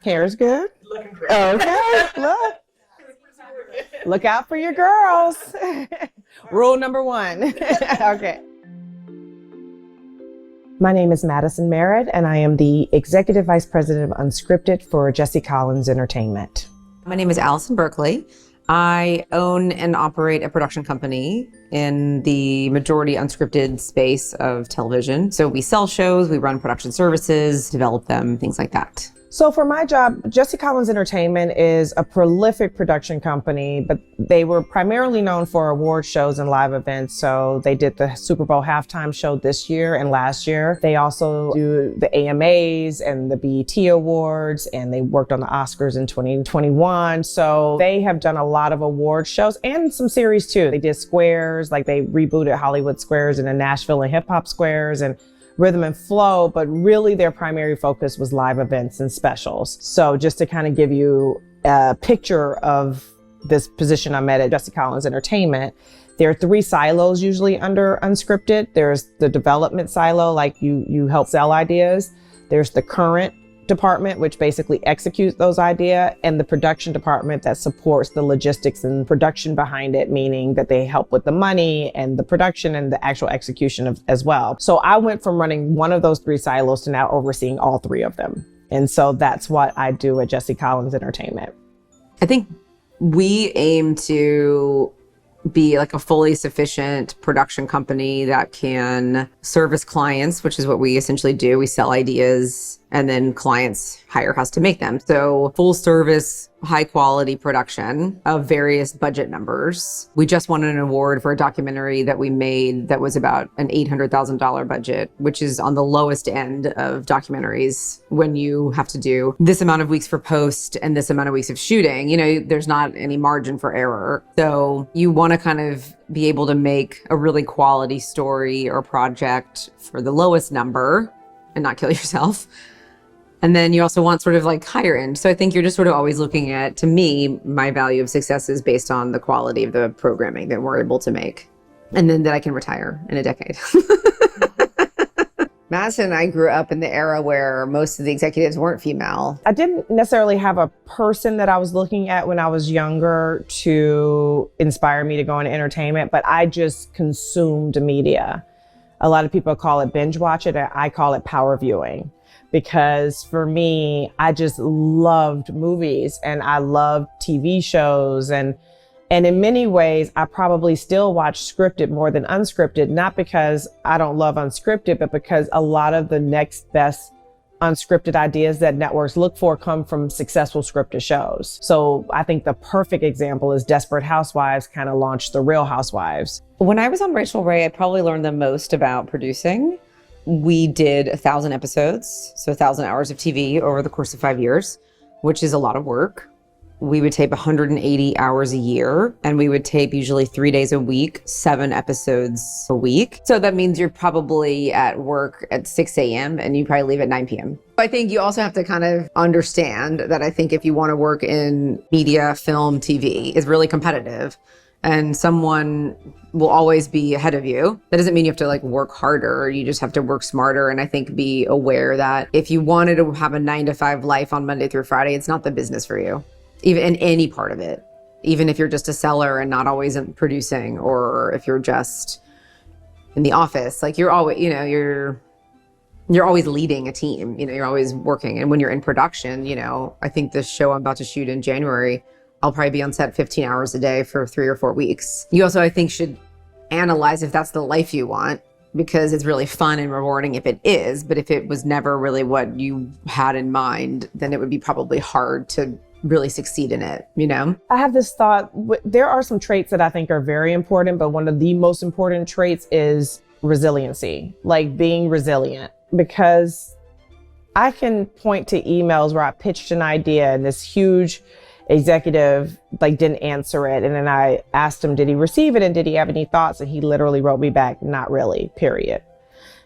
Hair's good. Looking great. Okay, look out for your girls. Rule number 1. Okay. My name is Madison Merritt, and I am the Executive Vice President of Unscripted for Jesse Collins Entertainment. My name is Allison Berkeley. I own and operate a production company in the majority unscripted space of television. So we sell shows, we run production services, develop them, things like that. So for my job, Jesse Collins Entertainment is a prolific production company, but they were primarily known for award shows and live events. So they did the Super Bowl halftime show this year and last year. They also do the AMAs and the BET Awards, and they worked on the Oscars in 2021. So they have done a lot of award shows and some series too. They did Squares, like they rebooted Hollywood Squares and then Nashville and Hip Hop Squares and Rhythm and Flow, but really their primary focus was live events and specials. So just to kind of give you a picture of this position I'm at Jesse Collins Entertainment, there are 3 silos usually under unscripted. There's the development silo, like you help sell ideas. There's the current department, which basically executes those ideas, and the production department that supports the logistics and production behind it, meaning that they help with the money and the production and the actual execution as well. So I went from running one of those 3 silos to now overseeing all 3 of them. And so that's what I do at Jesse Collins Entertainment. I think we aim to be like a fully sufficient production company that can service clients, which is what we essentially do. We sell ideas and then clients hire us to make them. So full service, high quality production of various budget numbers. We just won an award for a documentary that we made that was about an $800,000 budget, which is on the lowest end of documentaries when you have to do this amount of weeks for post and this amount of weeks of shooting. You know, there's not any margin for error. So you want to kind of be able to make a really quality story or project for the lowest number and not kill yourself. And then you also want sort of like higher end. So I think you're just sort of always looking at, to me, my value of success is based on the quality of the programming that we're able to make. And then that I can retire in a decade. Madison and I grew up in the era where most of the executives weren't female. I didn't necessarily have a person that I was looking at when I was younger to inspire me to go into entertainment, but I just consumed media. A lot of people call it binge watch it. I call it power viewing. Because for me, I just loved movies and I loved TV shows. And in many ways, I probably still watch scripted more than unscripted, not because I don't love unscripted, but because a lot of the next best unscripted ideas that networks look for come from successful scripted shows. So I think the perfect example is Desperate Housewives kind of launched The Real Housewives. When I was on Rachel Ray, I probably learned the most about producing. We did 1,000 episodes, so 1,000 hours of TV over the course of 5 years, which is a lot of work. We would tape 180 hours a year, and we would tape usually 3 days a week, 7 episodes a week. So that means you're probably at work at 6 a.m. and you probably leave at 9 p.m. I think you also have to kind of understand that I think if you want to work in media, film, TV, is really competitive. And someone will always be ahead of you. That doesn't mean you have to like work harder. You just have to work smarter. And I think be aware that if you wanted to have a 9-to-5 life on Monday through Friday, it's not the business for you, even in any part of it. Even if you're just a seller and not always producing, or if you're just in the office, like you're always, you know, you're always leading a team, you know, you're always working. And when you're in production, you know, I think this show I'm about to shoot in January, I'll probably be on set 15 hours a day for 3 or 4 weeks. You also, I think, should analyze if that's the life you want, because it's really fun and rewarding if it is. But if it was never really what you had in mind, then it would be probably hard to really succeed in it, you know? I have this thought, there are some traits that I think are very important, but one of the most important traits is resiliency, like being resilient. Because I can point to emails where I pitched an idea and this huge executive like didn't answer it. And then I asked him, did he receive it? And did he have any thoughts? And he literally wrote me back, not really, period.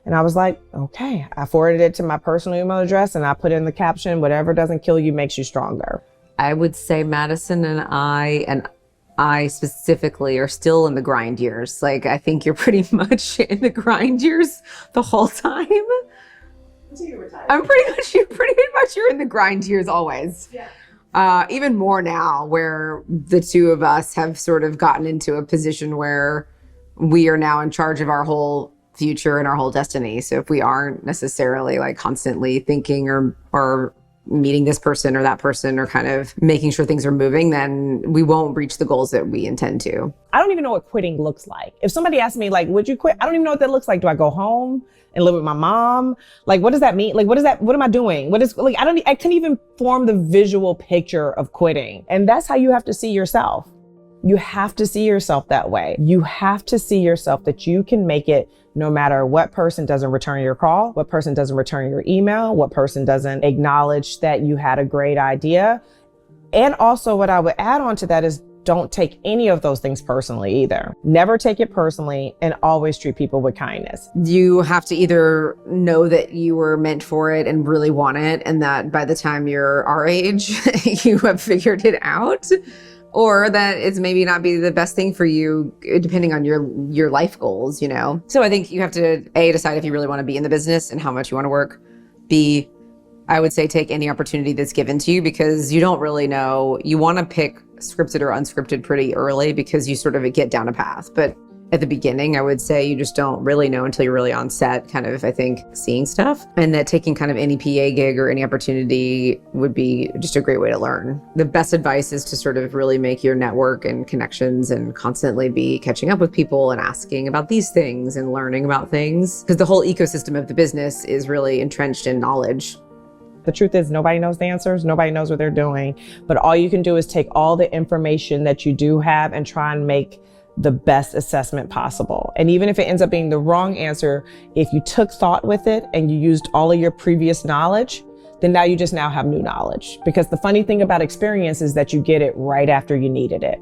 And I was like, okay. I forwarded it to my personal email address and I put in the caption, whatever doesn't kill you makes you stronger. I would say Madison and I specifically are still in the grind years. Like, I think you're pretty much in the grind years the whole time. I'm pretty much you're in the grind years always. Yeah. Even more now, where the two of us have sort of gotten into a position where we are now in charge of our whole future and our whole destiny. So if we aren't necessarily like constantly thinking or meeting this person or that person or kind of making sure things are moving, then we won't reach the goals that we intend to. I don't even know what quitting looks like. If somebody asks me like, would you quit? I don't even know what that looks like. Do I go home and live with my mom? Like, what does that mean? Like, what am I doing? I can't even form the visual picture of quitting. And that's how you have to see yourself. You have to see yourself that way. You have to see yourself that you can make it no matter what person doesn't return your call, what person doesn't return your email, what person doesn't acknowledge that you had a great idea. And also what I would add on to that is don't take any of those things personally either. Never take it personally and always treat people with kindness. You have to either know that you were meant for it and really want it, and that by the time you're our age, you have figured it out, or that it's maybe not be the best thing for you, depending on your life goals, you know? So I think you have to, A, decide if you really want to be in the business and how much you want to work. B, I would say take any opportunity that's given to you, because you don't really know. You want to pick scripted or unscripted pretty early because you sort of get down a path. But at the beginning, I would say you just don't really know until you're really on set, kind of, I think, seeing stuff. And that taking kind of any PA gig or any opportunity would be just a great way to learn. The best advice is to sort of really make your network and connections and constantly be catching up with people and asking about these things and learning about things. Because the whole ecosystem of the business is really entrenched in knowledge. The truth is nobody knows the answers. Nobody knows what they're doing. But all you can do is take all the information that you do have and try and make the best assessment possible. And even if it ends up being the wrong answer, if you took thought with it and you used all of your previous knowledge, then now you just have new knowledge. Because the funny thing about experience is that you get it right after you needed it.